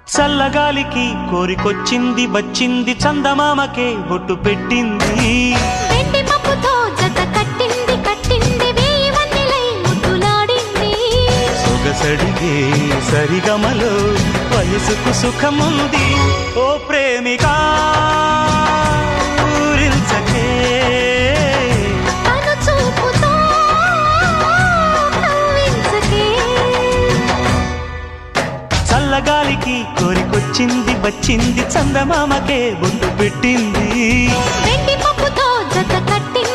చల్లగాలికి కోరికొచ్చింది వచ్చింది చందమామకే బొట్టు పెట్టింది వెండి మబ్బుతో జత కట్టింది కట్టింది వేయి వన్నెలై ముద్దులాడింది సొగసడిగే సరిగమలో వయసుకు సుఖముంది ఓ ప్రేమికా ఊరించకే తను చూపుతో కవ్వించకే చల్లగాలికి కోరికొచ్చింది వచ్చింది చందమామకే బొట్టు పెట్టింది వెండి మబ్బుతో జత కట్టింది